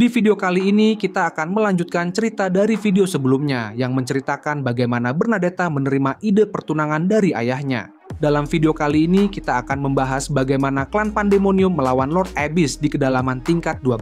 Di video kali ini kita akan melanjutkan cerita dari video sebelumnya yang menceritakan bagaimana Bernadetta menerima ide pertunangan dari ayahnya. Dalam video kali ini kita akan membahas bagaimana klan Pandemonium melawan Lord Abyss di kedalaman tingkat 12.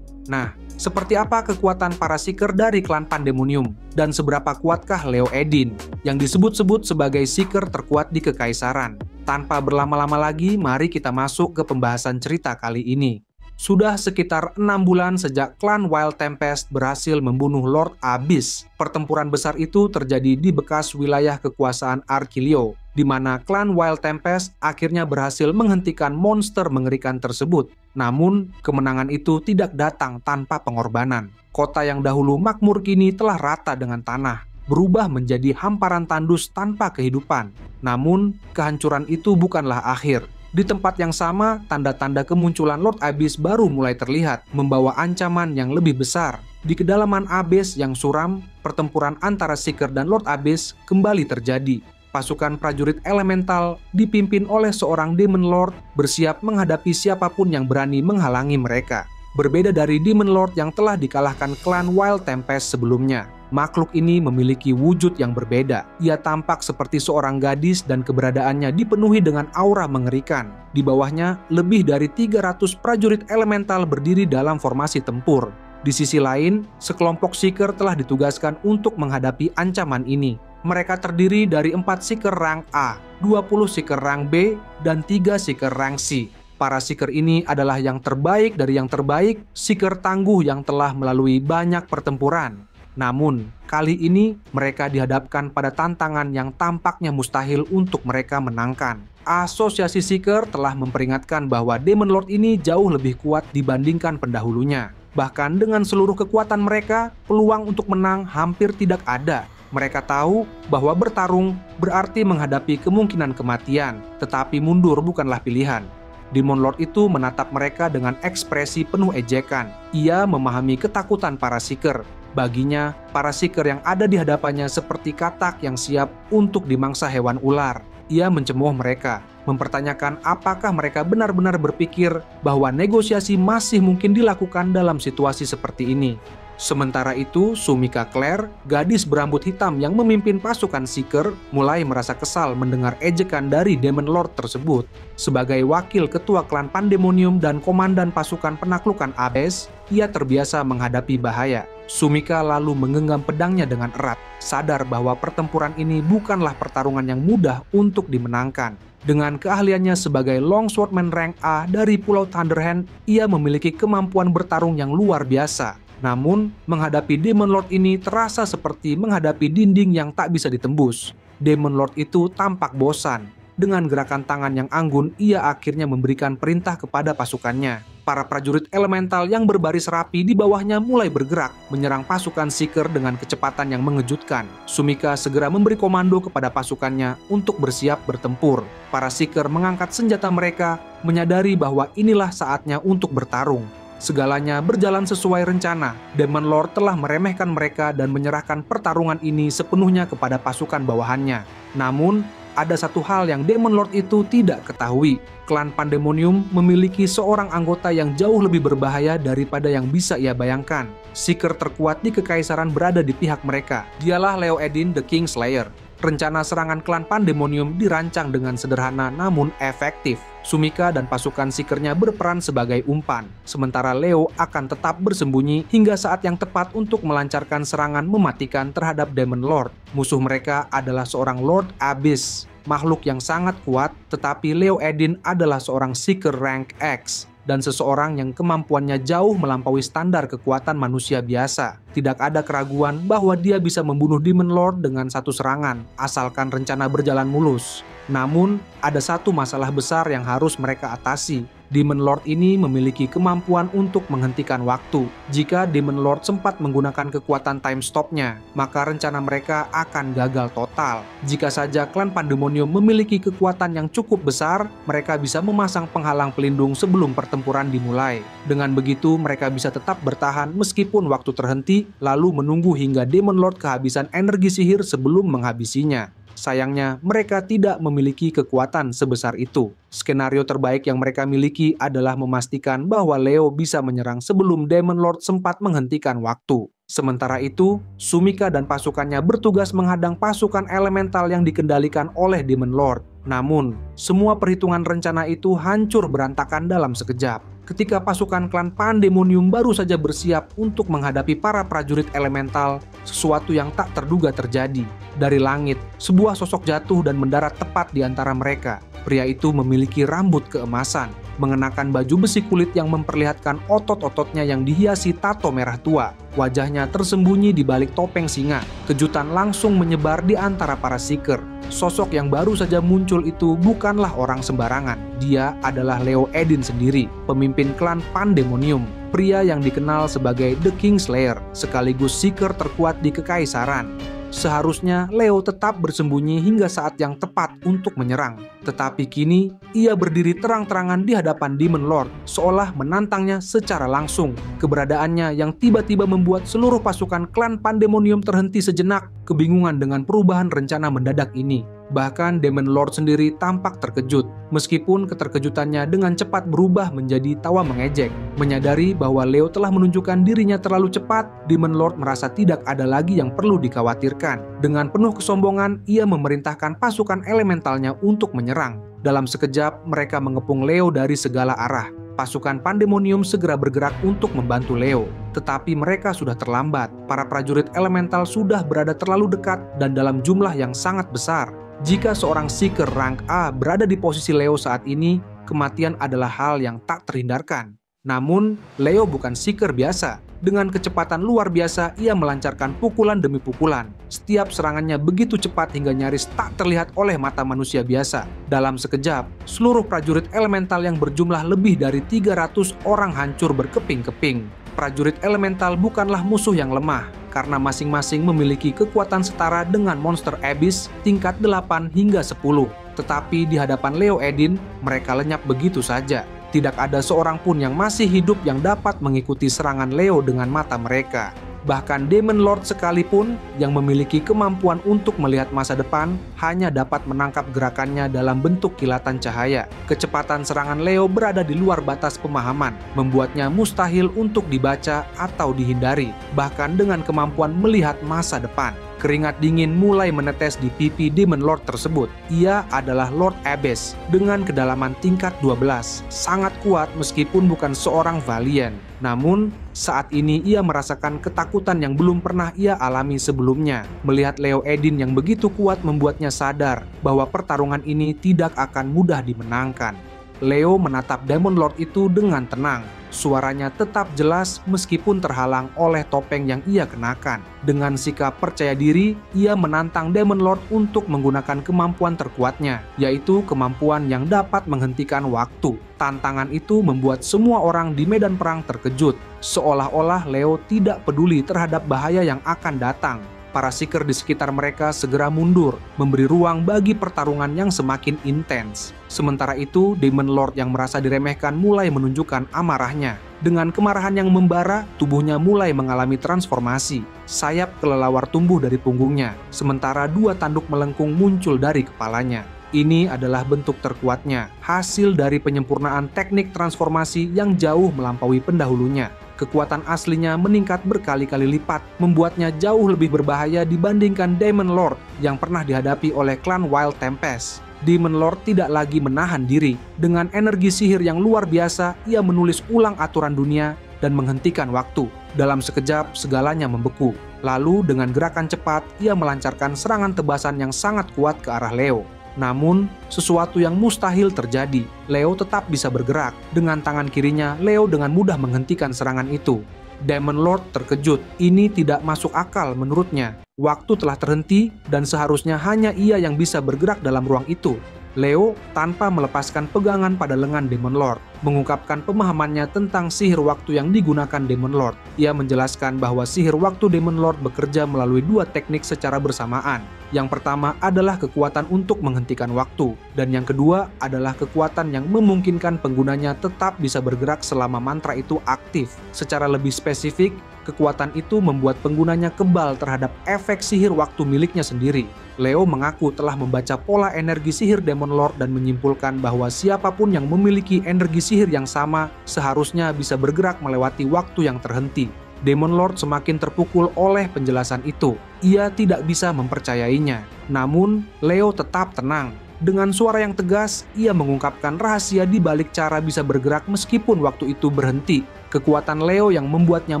Nah, seperti apa kekuatan para Seeker dari klan Pandemonium? Dan seberapa kuatkah Leo Edin yang disebut-sebut sebagai Seeker terkuat di Kekaisaran? Tanpa berlama-lama lagi, mari kita masuk ke pembahasan cerita kali ini. Sudah sekitar 6 bulan sejak klan Wild Tempest berhasil membunuh Lord Abyss. Pertempuran besar itu terjadi di bekas wilayah kekuasaan Arkilio, di mana klan Wild Tempest akhirnya berhasil menghentikan monster mengerikan tersebut. Namun, kemenangan itu tidak datang tanpa pengorbanan. Kota yang dahulu makmur kini telah rata dengan tanah, berubah menjadi hamparan tandus tanpa kehidupan. Namun, kehancuran itu bukanlah akhir. Di tempat yang sama, tanda-tanda kemunculan Lord Abyss baru mulai terlihat, membawa ancaman yang lebih besar. Di kedalaman Abyss yang suram, pertempuran antara Seeker dan Lord Abyss kembali terjadi. Pasukan prajurit elemental dipimpin oleh seorang Demon Lord bersiap menghadapi siapapun yang berani menghalangi mereka. Berbeda dari Demon Lord yang telah dikalahkan klan Wild Tempest sebelumnya, makhluk ini memiliki wujud yang berbeda. Ia tampak seperti seorang gadis dan keberadaannya dipenuhi dengan aura mengerikan. Di bawahnya, lebih dari 300 prajurit elemental berdiri dalam formasi tempur. Di sisi lain, sekelompok Seeker telah ditugaskan untuk menghadapi ancaman ini. Mereka terdiri dari 4 Seeker rank A, 20 Seeker rank B, dan 3 Seeker rank C. Para Seeker ini adalah yang terbaik dari yang terbaik, Seeker tangguh yang telah melalui banyak pertempuran. Namun, kali ini mereka dihadapkan pada tantangan yang tampaknya mustahil untuk mereka menangkan. Asosiasi Seeker telah memperingatkan bahwa Demon Lord ini jauh lebih kuat dibandingkan pendahulunya. Bahkan dengan seluruh kekuatan mereka, peluang untuk menang hampir tidak ada. Mereka tahu bahwa bertarung berarti menghadapi kemungkinan kematian, tetapi mundur bukanlah pilihan. Demon Lord itu menatap mereka dengan ekspresi penuh ejekan. Ia memahami ketakutan para Seeker. Baginya, para Seeker yang ada di hadapannya seperti katak yang siap untuk dimangsa hewan ular. Ia mencemooh mereka, mempertanyakan apakah mereka benar-benar berpikir bahwa negosiasi masih mungkin dilakukan dalam situasi seperti ini. Sementara itu, Sumika Claire, gadis berambut hitam yang memimpin pasukan Seeker, mulai merasa kesal mendengar ejekan dari Demon Lord tersebut. Sebagai wakil ketua klan Pandemonium dan komandan pasukan penaklukan Abyss, ia terbiasa menghadapi bahaya. Sumika lalu menggenggam pedangnya dengan erat, sadar bahwa pertempuran ini bukanlah pertarungan yang mudah untuk dimenangkan. Dengan keahliannya sebagai longswordman rank A dari Pulau Thunderhand, ia memiliki kemampuan bertarung yang luar biasa. Namun, menghadapi Demon Lord ini terasa seperti menghadapi dinding yang tak bisa ditembus. Demon Lord itu tampak bosan. Dengan gerakan tangan yang anggun, ia akhirnya memberikan perintah kepada pasukannya. Para prajurit elemental yang berbaris rapi di bawahnya mulai bergerak, menyerang pasukan Seeker dengan kecepatan yang mengejutkan. Sumika segera memberi komando kepada pasukannya untuk bersiap bertempur. Para Seeker mengangkat senjata mereka, menyadari bahwa inilah saatnya untuk bertarung. Segalanya berjalan sesuai rencana. Demon Lord telah meremehkan mereka dan menyerahkan pertarungan ini sepenuhnya kepada pasukan bawahannya. Namun, ada satu hal yang Demon Lord itu tidak ketahui. Klan Pandemonium memiliki seorang anggota yang jauh lebih berbahaya daripada yang bisa ia bayangkan. Seeker terkuat di Kekaisaran berada di pihak mereka. Dialah Leo Edin, the King Slayer. Rencana serangan klan Pandemonium dirancang dengan sederhana namun efektif. Sumika dan pasukan Seekernya berperan sebagai umpan, sementara Leo akan tetap bersembunyi hingga saat yang tepat untuk melancarkan serangan mematikan terhadap Demon Lord. Musuh mereka adalah seorang Lord Abyss, makhluk yang sangat kuat, tetapi Leo Edin adalah seorang Seeker rank X dan seseorang yang kemampuannya jauh melampaui standar kekuatan manusia biasa. Tidak ada keraguan bahwa dia bisa membunuh Demon Lord dengan satu serangan, asalkan rencana berjalan mulus. Namun, ada satu masalah besar yang harus mereka atasi. Demon Lord ini memiliki kemampuan untuk menghentikan waktu. Jika Demon Lord sempat menggunakan kekuatan time stop-nya, maka rencana mereka akan gagal total. Jika saja klan Pandemonium memiliki kekuatan yang cukup besar, mereka bisa memasang penghalang pelindung sebelum pertempuran dimulai. Dengan begitu, mereka bisa tetap bertahan meskipun waktu terhenti, lalu menunggu hingga Demon Lord kehabisan energi sihir sebelum menghabisinya. Sayangnya, mereka tidak memiliki kekuatan sebesar itu. Skenario terbaik yang mereka miliki adalah memastikan bahwa Leo bisa menyerang sebelum Demon Lord sempat menghentikan waktu. Sementara itu, Sumika dan pasukannya bertugas menghadang pasukan elemental yang dikendalikan oleh Demon Lord. Namun, semua perhitungan rencana itu hancur berantakan dalam sekejap. Ketika pasukan klan Pandemonium baru saja bersiap untuk menghadapi para prajurit elemental, sesuatu yang tak terduga terjadi. Dari langit, sebuah sosok jatuh dan mendarat tepat di antara mereka. Pria itu memiliki rambut keemasan, mengenakan baju besi kulit yang memperlihatkan otot-ototnya yang dihiasi tato merah tua. Wajahnya tersembunyi di balik topeng singa. Kejutan langsung menyebar di antara para seeker. Sosok yang baru saja muncul itu bukanlah orang sembarangan. Dia adalah Leo Edin sendiri, pemimpin klan Pandemonium. Pria yang dikenal sebagai The Kingslayer, sekaligus seeker terkuat di Kekaisaran. Seharusnya Leo tetap bersembunyi hingga saat yang tepat untuk menyerang. Tetapi kini, ia berdiri terang-terangan di hadapan Demon Lord, seolah menantangnya secara langsung. Keberadaannya yang tiba-tiba membuat seluruh pasukan klan Pandemonium terhenti sejenak, kebingungan dengan perubahan rencana mendadak ini. Bahkan Demon Lord sendiri tampak terkejut, meskipun keterkejutannya dengan cepat berubah menjadi tawa mengejek. Menyadari bahwa Leo telah menunjukkan dirinya terlalu cepat, Demon Lord merasa tidak ada lagi yang perlu dikhawatirkan. Dengan penuh kesombongan, ia memerintahkan pasukan elementalnya untuk menyerang. Dalam sekejap, mereka mengepung Leo dari segala arah. Pasukan Pandemonium segera bergerak untuk membantu Leo. Tetapi mereka sudah terlambat. Para prajurit elemental sudah berada terlalu dekat dan dalam jumlah yang sangat besar. Jika seorang seeker rank A berada di posisi Leo saat ini, kematian adalah hal yang tak terhindarkan. Namun, Leo bukan seeker biasa. Dengan kecepatan luar biasa, ia melancarkan pukulan demi pukulan. Setiap serangannya begitu cepat hingga nyaris tak terlihat oleh mata manusia biasa. Dalam sekejap, seluruh prajurit elemental yang berjumlah lebih dari 300 orang hancur berkeping-keping. Prajurit elemental bukanlah musuh yang lemah, karena masing-masing memiliki kekuatan setara dengan monster Abyss tingkat 8 hingga 10. Tetapi di hadapan Leo Edin, mereka lenyap begitu saja. Tidak ada seorang pun yang masih hidup yang dapat mengikuti serangan Leo dengan mata mereka. Bahkan Demon Lord sekalipun yang memiliki kemampuan untuk melihat masa depan hanya dapat menangkap gerakannya dalam bentuk kilatan cahaya. Kecepatan serangan Leo berada di luar batas pemahaman, membuatnya mustahil untuk dibaca atau dihindari, bahkan dengan kemampuan melihat masa depan. Keringat dingin mulai menetes di pipi Demon Lord tersebut. Ia adalah Lord Abyss dengan kedalaman tingkat 12. Sangat kuat meskipun bukan seorang Valiant. Namun, saat ini ia merasakan ketakutan yang belum pernah ia alami sebelumnya. Melihat Leo Edin yang begitu kuat membuatnya sadar bahwa pertarungan ini tidak akan mudah dimenangkan. Leo menatap Demon Lord itu dengan tenang. Suaranya tetap jelas meskipun terhalang oleh topeng yang ia kenakan. Dengan sikap percaya diri, ia menantang Demon Lord untuk menggunakan kemampuan terkuatnya, yaitu kemampuan yang dapat menghentikan waktu. Tantangan itu membuat semua orang di medan perang terkejut, seolah-olah Leo tidak peduli terhadap bahaya yang akan datang. Para seeker di sekitar mereka segera mundur, memberi ruang bagi pertarungan yang semakin intens. Sementara itu, Demon Lord yang merasa diremehkan mulai menunjukkan amarahnya. Dengan kemarahan yang membara, tubuhnya mulai mengalami transformasi. Sayap kelelawar tumbuh dari punggungnya, sementara 2 tanduk melengkung muncul dari kepalanya. Ini adalah bentuk terkuatnya, hasil dari penyempurnaan teknik transformasi yang jauh melampaui pendahulunya. Kekuatan aslinya meningkat berkali-kali lipat, membuatnya jauh lebih berbahaya dibandingkan Demon Lord yang pernah dihadapi oleh klan Wild Tempest. Demon Lord tidak lagi menahan diri. Dengan energi sihir yang luar biasa, ia menulis ulang aturan dunia dan menghentikan waktu. Dalam sekejap, segalanya membeku. Lalu dengan gerakan cepat, ia melancarkan serangan tebasan yang sangat kuat ke arah Leo. Namun, sesuatu yang mustahil terjadi. Leo tetap bisa bergerak. Dengan tangan kirinya, Leo dengan mudah menghentikan serangan itu. Demon Lord terkejut. Ini tidak masuk akal menurutnya. Waktu telah terhenti dan seharusnya hanya ia yang bisa bergerak dalam ruang itu. Leo, tanpa melepaskan pegangan pada lengan Demon Lord, mengungkapkan pemahamannya tentang sihir waktu yang digunakan Demon Lord. Ia menjelaskan bahwa sihir waktu Demon Lord bekerja melalui 2 teknik secara bersamaan. Yang pertama adalah kekuatan untuk menghentikan waktu, dan yang kedua adalah kekuatan yang memungkinkan penggunanya tetap bisa bergerak selama mantra itu aktif. Secara lebih spesifik, Kekuatan itu membuat penggunanya kebal terhadap efek sihir waktu miliknya sendiri. Leo mengaku telah membaca pola energi sihir Demon Lord dan menyimpulkan bahwa siapapun yang memiliki energi sihir yang sama seharusnya bisa bergerak melewati waktu yang terhenti. Demon Lord semakin terpukul oleh penjelasan itu. Ia tidak bisa mempercayainya. Namun, Leo tetap tenang. Dengan suara yang tegas, ia mengungkapkan rahasia di balik cara bisa bergerak meskipun waktu itu berhenti. Kekuatan Leo yang membuatnya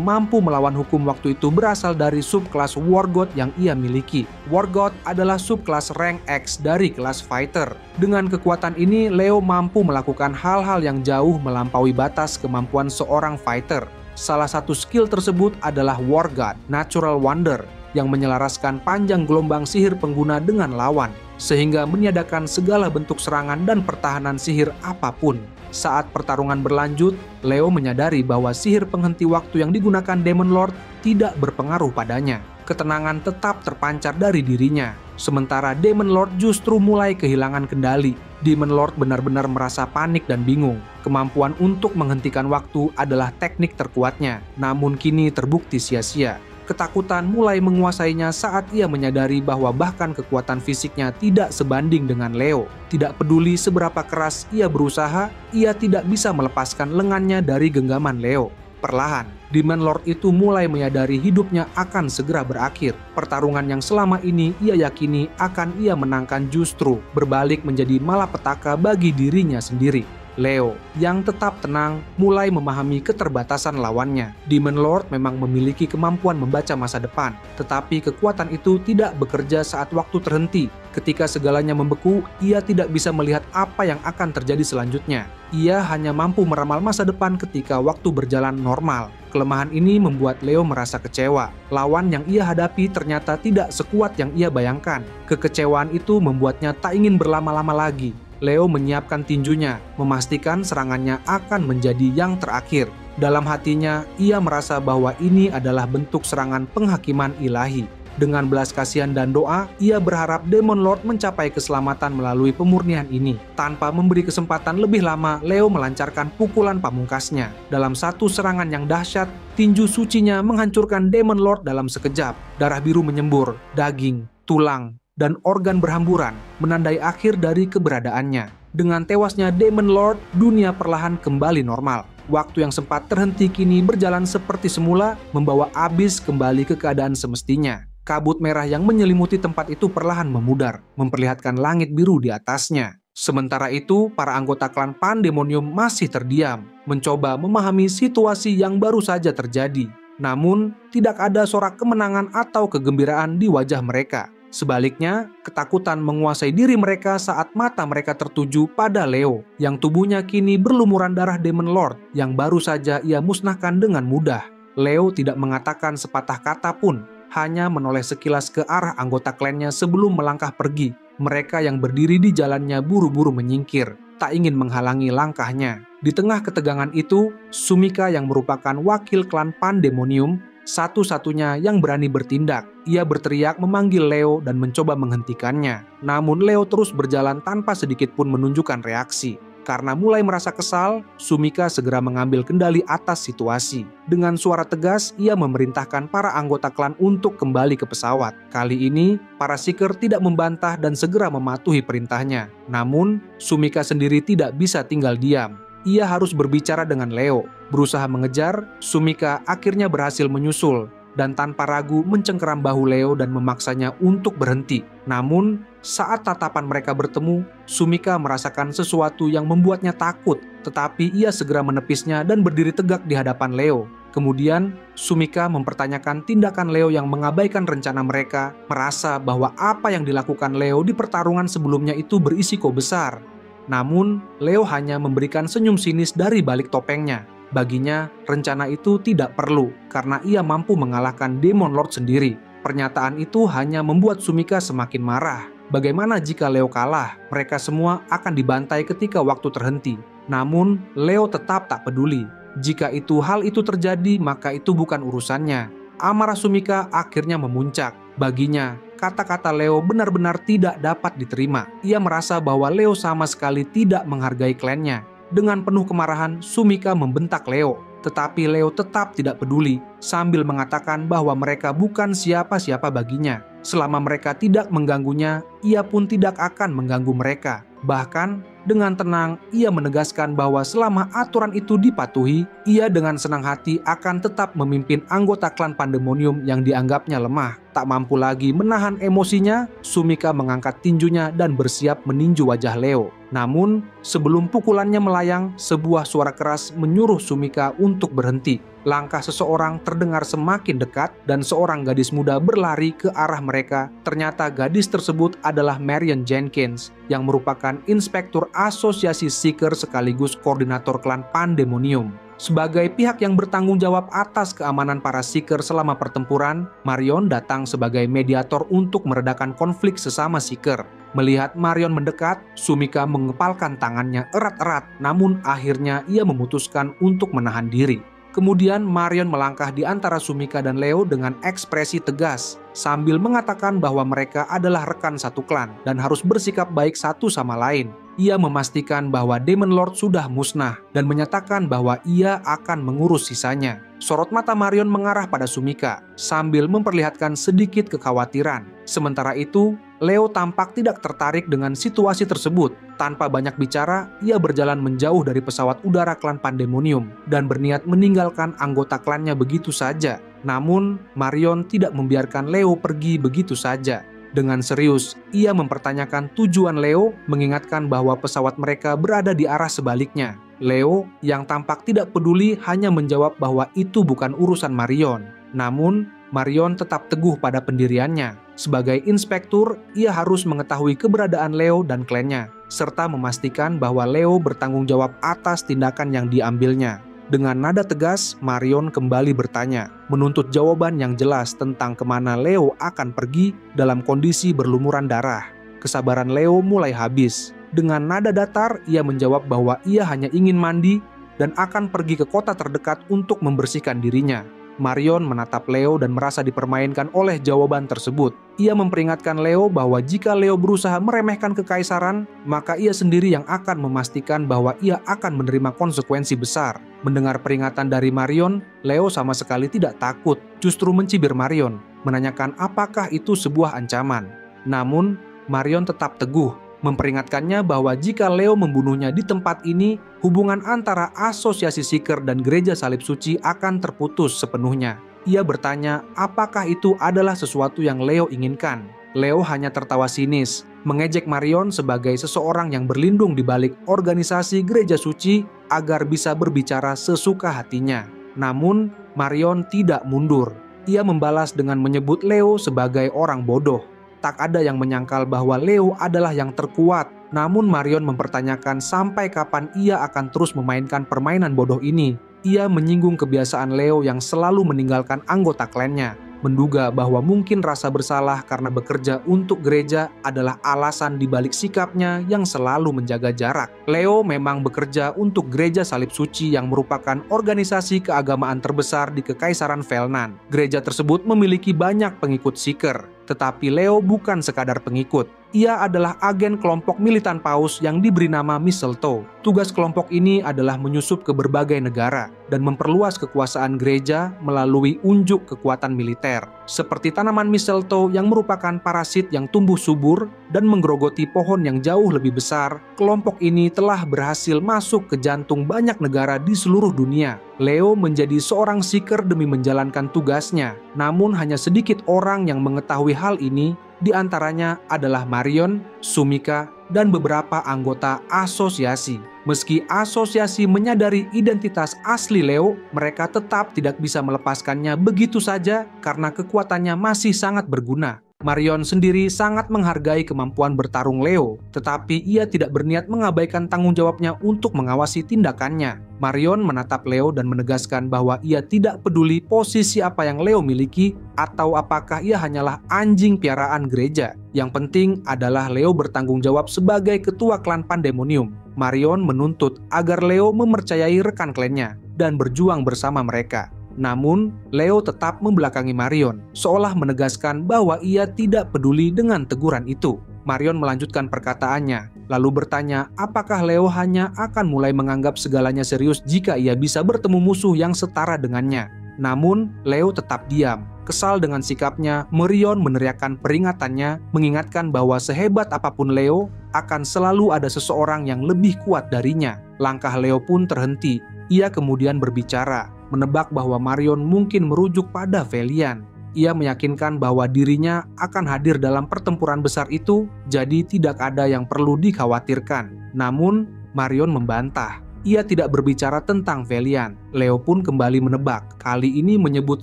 mampu melawan hukum waktu itu berasal dari subkelas War God yang ia miliki. War God adalah subkelas rank X dari kelas Fighter. Dengan kekuatan ini, Leo mampu melakukan hal-hal yang jauh melampaui batas kemampuan seorang fighter. Salah satu skill tersebut adalah War God, Natural Wonder, yang menyelaraskan panjang gelombang sihir pengguna dengan lawan, sehingga meniadakan segala bentuk serangan dan pertahanan sihir apapun. Saat pertarungan berlanjut, Leo menyadari bahwa sihir penghenti waktu yang digunakan Demon Lord tidak berpengaruh padanya. Ketenangan tetap terpancar dari dirinya, sementara Demon Lord justru mulai kehilangan kendali. Demon Lord benar-benar merasa panik dan bingung. Kemampuan untuk menghentikan waktu adalah teknik terkuatnya, namun kini terbukti sia-sia. Ketakutan mulai menguasainya saat ia menyadari bahwa bahkan kekuatan fisiknya tidak sebanding dengan Leo. Tidak peduli seberapa keras ia berusaha, ia tidak bisa melepaskan lengannya dari genggaman Leo. Perlahan, Demon Lord itu mulai menyadari hidupnya akan segera berakhir. Pertarungan yang selama ini ia yakini akan ia menangkan justru berbalik menjadi malapetaka bagi dirinya sendiri. Leo, yang tetap tenang, mulai memahami keterbatasan lawannya. Demon Lord memang memiliki kemampuan membaca masa depan, tetapi kekuatan itu tidak bekerja saat waktu terhenti. Ketika segalanya membeku, ia tidak bisa melihat apa yang akan terjadi selanjutnya. Ia hanya mampu meramal masa depan ketika waktu berjalan normal. Kelemahan ini membuat Leo merasa kecewa. Lawan yang ia hadapi ternyata tidak sekuat yang ia bayangkan. Kekecewaan itu membuatnya tak ingin berlama-lama lagi. Leo menyiapkan tinjunya, memastikan serangannya akan menjadi yang terakhir. Dalam hatinya, ia merasa bahwa ini adalah bentuk serangan penghakiman ilahi. Dengan belas kasihan dan doa, ia berharap Demon Lord mencapai keselamatan melalui pemurnian ini. Tanpa memberi kesempatan lebih lama, Leo melancarkan pukulan pamungkasnya. Dalam satu serangan yang dahsyat, tinju sucinya menghancurkan Demon Lord dalam sekejap. Darah biru menyembur, daging, tulang, dan organ berhamburan, menandai akhir dari keberadaannya. Dengan tewasnya Demon Lord, dunia perlahan kembali normal. Waktu yang sempat terhenti kini berjalan seperti semula, membawa Abyss kembali ke keadaan semestinya. Kabut merah yang menyelimuti tempat itu perlahan memudar, memperlihatkan langit biru di atasnya. Sementara itu, para anggota klan Pandemonium masih terdiam, mencoba memahami situasi yang baru saja terjadi. Namun, tidak ada sorak kemenangan atau kegembiraan di wajah mereka. Sebaliknya, ketakutan menguasai diri mereka saat mata mereka tertuju pada Leo, yang tubuhnya kini berlumuran darah Demon Lord yang baru saja ia musnahkan dengan mudah. Leo tidak mengatakan sepatah kata pun, hanya menoleh sekilas ke arah anggota klannya sebelum melangkah pergi. Mereka yang berdiri di jalannya buru-buru menyingkir, tak ingin menghalangi langkahnya. Di tengah ketegangan itu, Sumika yang merupakan wakil klan Pandemonium, satu-satunya yang berani bertindak. Ia berteriak memanggil Leo dan mencoba menghentikannya. Namun Leo terus berjalan tanpa sedikit pun menunjukkan reaksi. Karena mulai merasa kesal, Sumika segera mengambil kendali atas situasi. Dengan suara tegas, ia memerintahkan para anggota klan untuk kembali ke pesawat. Kali ini, para Seeker tidak membantah dan segera mematuhi perintahnya. Namun, Sumika sendiri tidak bisa tinggal diam. Ia harus berbicara dengan Leo. Berusaha mengejar, Sumika akhirnya berhasil menyusul dan tanpa ragu mencengkeram bahu Leo dan memaksanya untuk berhenti. Namun, saat tatapan mereka bertemu, Sumika merasakan sesuatu yang membuatnya takut, tetapi ia segera menepisnya dan berdiri tegak di hadapan Leo. Kemudian, Sumika mempertanyakan tindakan Leo yang mengabaikan rencana mereka, merasa bahwa apa yang dilakukan Leo di pertarungan sebelumnya itu berisiko besar. Namun, Leo hanya memberikan senyum sinis dari balik topengnya. Baginya, rencana itu tidak perlu karena ia mampu mengalahkan Demon Lord sendiri. Pernyataan itu hanya membuat Sumika semakin marah. Bagaimana jika Leo kalah? Mereka semua akan dibantai ketika waktu terhenti. Namun, Leo tetap tak peduli. Jika hal itu terjadi, maka itu bukan urusannya. Amarah Sumika akhirnya memuncak. Baginya, kata-kata Leo benar-benar tidak dapat diterima. Ia merasa bahwa Leo sama sekali tidak menghargai klannya. Dengan penuh kemarahan, Sumika membentak Leo. tetapi Leo tetap tidak peduli, sambil mengatakan bahwa mereka bukan siapa-siapa baginya. Selama mereka tidak mengganggunya, ia pun tidak akan mengganggu mereka. Bahkan, dengan tenang, ia menegaskan bahwa selama aturan itu dipatuhi, ia dengan senang hati akan tetap memimpin anggota klan Pandemonium yang dianggapnya lemah. Tak mampu lagi menahan emosinya, Sumika mengangkat tinjunya dan bersiap meninju wajah Leo. Namun, sebelum pukulannya melayang, sebuah suara keras menyuruh Sumika untuk berhenti. Langkah seseorang terdengar semakin dekat dan seorang gadis muda berlari ke arah mereka. Ternyata gadis tersebut adalah Marion Jenkins yang merupakan inspektur asosiasi Seeker sekaligus koordinator klan Pandemonium. Sebagai pihak yang bertanggung jawab atas keamanan para Seeker selama pertempuran, Marion datang sebagai mediator untuk meredakan konflik sesama Seeker. Melihat Marion mendekat, Sumika mengepalkan tangannya erat-erat, namun akhirnya ia memutuskan untuk menahan diri. Kemudian Marion melangkah di antara Sumika dan Leo dengan ekspresi tegas, sambil mengatakan bahwa mereka adalah rekan satu klan dan harus bersikap baik satu sama lain. Ia memastikan bahwa Demon Lord sudah musnah dan menyatakan bahwa ia akan mengurus sisanya. Sorot mata Marion mengarah pada Sumika sambil memperlihatkan sedikit kekhawatiran. Sementara itu, Leo tampak tidak tertarik dengan situasi tersebut. Tanpa banyak bicara, ia berjalan menjauh dari pesawat udara klan Pandemonium dan berniat meninggalkan anggota klannya begitu saja. Namun, Marion tidak membiarkan Leo pergi begitu saja. Dengan serius, ia mempertanyakan tujuan Leo, mengingatkan bahwa pesawat mereka berada di arah sebaliknya. Leo, yang tampak tidak peduli, hanya menjawab bahwa itu bukan urusan Marion. Namun, Marion tetap teguh pada pendiriannya. Sebagai inspektur, ia harus mengetahui keberadaan Leo dan klannya, serta memastikan bahwa Leo bertanggung jawab atas tindakan yang diambilnya. Dengan nada tegas, Marion kembali bertanya, menuntut jawaban yang jelas tentang kemana Leo akan pergi dalam kondisi berlumuran darah. Kesabaran Leo mulai habis. Dengan nada datar, ia menjawab bahwa ia hanya ingin mandi dan akan pergi ke kota terdekat untuk membersihkan dirinya. Marion menatap Leo dan merasa dipermainkan oleh jawaban tersebut. Ia memperingatkan Leo bahwa jika Leo berusaha meremehkan kekaisaran, maka ia sendiri yang akan memastikan bahwa ia akan menerima konsekuensi besar. Mendengar peringatan dari Marion, Leo sama sekali tidak takut, justru mencibir Marion, menanyakan apakah itu sebuah ancaman. Namun, Marion tetap teguh, memperingatkannya bahwa jika Leo membunuhnya di tempat ini, hubungan antara asosiasi Seeker dan gereja salib suci akan terputus sepenuhnya. Ia bertanya apakah itu adalah sesuatu yang Leo inginkan. Leo hanya tertawa sinis, mengejek Marion sebagai seseorang yang berlindung di balik organisasi gereja suci agar bisa berbicara sesuka hatinya. Namun, Marion tidak mundur. Ia membalas dengan menyebut Leo sebagai orang bodoh. Tak ada yang menyangkal bahwa Leo adalah yang terkuat. Namun Marion mempertanyakan sampai kapan ia akan terus memainkan permainan bodoh ini. Ia menyinggung kebiasaan Leo yang selalu meninggalkan anggota klannya, menduga bahwa mungkin rasa bersalah karena bekerja untuk gereja adalah alasan dibalik sikapnya yang selalu menjaga jarak. Leo memang bekerja untuk gereja salib suci yang merupakan organisasi keagamaan terbesar di Kekaisaran Velnan. Gereja tersebut memiliki banyak pengikut Seeker. Tetapi Leo bukan sekadar pengikut. Ia adalah agen kelompok militan Paus yang diberi nama Mistletoe. Tugas kelompok ini adalah menyusup ke berbagai negara dan memperluas kekuasaan gereja melalui unjuk kekuatan militer. Seperti tanaman mistletoe yang merupakan parasit yang tumbuh subur dan menggerogoti pohon yang jauh lebih besar, kelompok ini telah berhasil masuk ke jantung banyak negara di seluruh dunia. Leo menjadi seorang Seeker demi menjalankan tugasnya, namun hanya sedikit orang yang mengetahui hal ini, di antaranya adalah Marion, Sumika, dan beberapa anggota asosiasi. Meski asosiasi menyadari identitas asli Leo, mereka tetap tidak bisa melepaskannya begitu saja karena kekuatannya masih sangat berguna. Marion sendiri sangat menghargai kemampuan bertarung Leo, tetapi ia tidak berniat mengabaikan tanggung jawabnya untuk mengawasi tindakannya. Marion menatap Leo dan menegaskan bahwa ia tidak peduli posisi apa yang Leo miliki atau apakah ia hanyalah anjing piaraan gereja. Yang penting adalah Leo bertanggung jawab sebagai ketua klan Pandemonium. Marion menuntut agar Leo mempercayai rekan klannya dan berjuang bersama mereka. Namun, Leo tetap membelakangi Marion, seolah menegaskan bahwa ia tidak peduli dengan teguran itu. Marion melanjutkan perkataannya, lalu bertanya apakah Leo hanya akan mulai menganggap segalanya serius jika ia bisa bertemu musuh yang setara dengannya. Namun, Leo tetap diam. Kesal dengan sikapnya, Marion meneriakkan peringatannya, mengingatkan bahwa sehebat apapun Leo, akan selalu ada seseorang yang lebih kuat darinya. Langkah Leo pun terhenti. Ia kemudian berbicara, menebak bahwa Marion mungkin merujuk pada Velian. Ia meyakinkan bahwa dirinya akan hadir dalam pertempuran besar itu, jadi tidak ada yang perlu dikhawatirkan. Namun, Marion membantah. Ia tidak berbicara tentang Velian. Leo pun kembali menebak, kali ini menyebut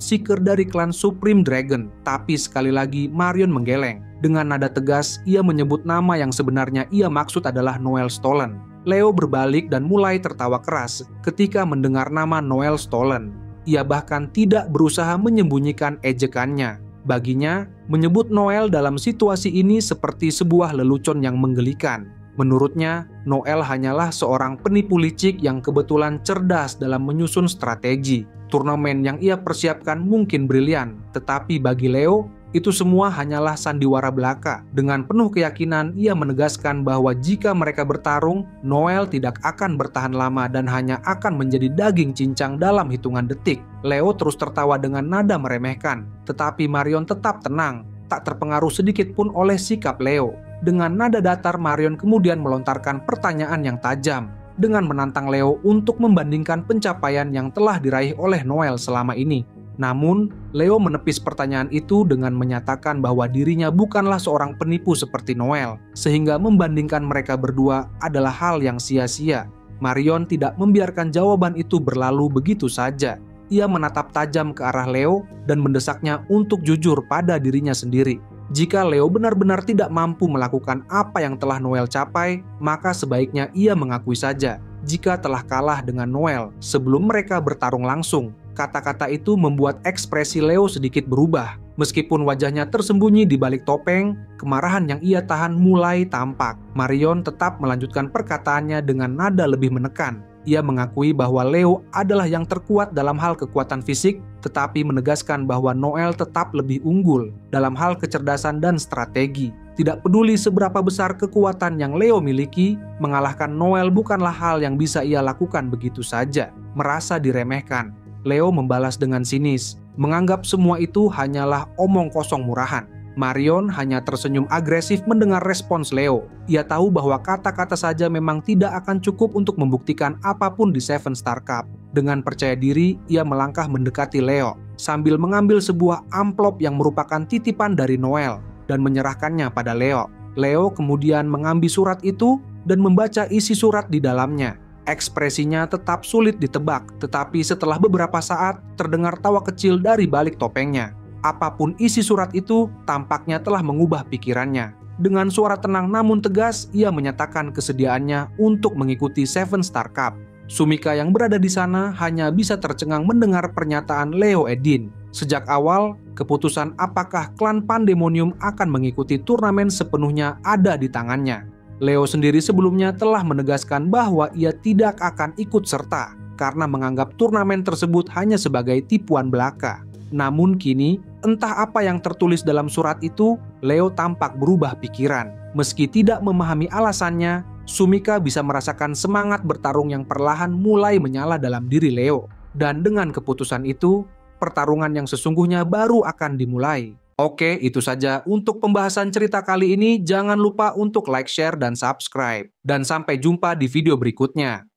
Seeker dari klan Supreme Dragon. Tapi sekali lagi Marion menggeleng. Dengan nada tegas, ia menyebut nama yang sebenarnya ia maksud adalah Noel Stolen. Leo berbalik dan mulai tertawa keras ketika mendengar nama Noel Stolen. Ia bahkan tidak berusaha menyembunyikan ejekannya. Baginya, menyebut Noel dalam situasi ini seperti sebuah lelucon yang menggelikan. Menurutnya, Noel hanyalah seorang penipu licik yang kebetulan cerdas dalam menyusun strategi. Turnamen yang ia persiapkan mungkin brilian, tetapi bagi Leo, itu semua hanyalah sandiwara belaka. Dengan penuh keyakinan, ia menegaskan bahwa jika mereka bertarung, Noel tidak akan bertahan lama dan hanya akan menjadi daging cincang dalam hitungan detik. Leo terus tertawa dengan nada meremehkan, tetapi Marion tetap tenang, tak terpengaruh sedikit pun oleh sikap Leo. Dengan nada datar, Marion kemudian melontarkan pertanyaan yang tajam dengan menantang Leo untuk membandingkan pencapaian yang telah diraih oleh Noel selama ini. Namun, Leo menepis pertanyaan itu dengan menyatakan bahwa dirinya bukanlah seorang penipu seperti Noel, sehingga membandingkan mereka berdua adalah hal yang sia-sia. Marion tidak membiarkan jawaban itu berlalu begitu saja. Ia menatap tajam ke arah Leo dan mendesaknya untuk jujur pada dirinya sendiri. Jika Leo benar-benar tidak mampu melakukan apa yang telah Noel capai, maka sebaiknya ia mengakui saja jika telah kalah dengan Noel sebelum mereka bertarung langsung. Kata-kata itu membuat ekspresi Leo sedikit berubah. Meskipun wajahnya tersembunyi di balik topeng, kemarahan yang ia tahan mulai tampak. Marion tetap melanjutkan perkataannya dengan nada lebih menekan. Ia mengakui bahwa Leo adalah yang terkuat dalam hal kekuatan fisik, tetapi menegaskan bahwa Noel tetap lebih unggul dalam hal kecerdasan dan strategi. Tidak peduli seberapa besar kekuatan yang Leo miliki, mengalahkan Noel bukanlah hal yang bisa ia lakukan begitu saja. Merasa diremehkan, Leo membalas dengan sinis, menganggap semua itu hanyalah omong kosong murahan. Marion hanya tersenyum agresif mendengar respons Leo. Ia tahu bahwa kata-kata saja memang tidak akan cukup untuk membuktikan apapun di Seven Star Cup. Dengan percaya diri, ia melangkah mendekati Leo, sambil mengambil sebuah amplop yang merupakan titipan dari Noel, dan menyerahkannya pada Leo. Leo kemudian mengambil surat itu dan membaca isi surat di dalamnya. Ekspresinya tetap sulit ditebak, tetapi setelah beberapa saat, terdengar tawa kecil dari balik topengnya. Apapun isi surat itu, tampaknya telah mengubah pikirannya. Dengan suara tenang namun tegas, ia menyatakan kesediaannya untuk mengikuti Seven Star Cup. Sumika yang berada di sana hanya bisa tercengang mendengar pernyataan Leo Edin. Sejak awal, keputusan apakah klan Pandemonium akan mengikuti turnamen sepenuhnya ada di tangannya. Leo sendiri sebelumnya telah menegaskan bahwa ia tidak akan ikut serta karena menganggap turnamen tersebut hanya sebagai tipuan belaka. Namun kini, entah apa yang tertulis dalam surat itu, Leo tampak berubah pikiran. Meski tidak memahami alasannya, Sumika bisa merasakan semangat bertarung yang perlahan mulai menyala dalam diri Leo. Dan dengan keputusan itu, pertarungan yang sesungguhnya baru akan dimulai. Oke, itu saja untuk pembahasan cerita kali ini. Jangan lupa untuk like, share, dan subscribe. Dan sampai jumpa di video berikutnya.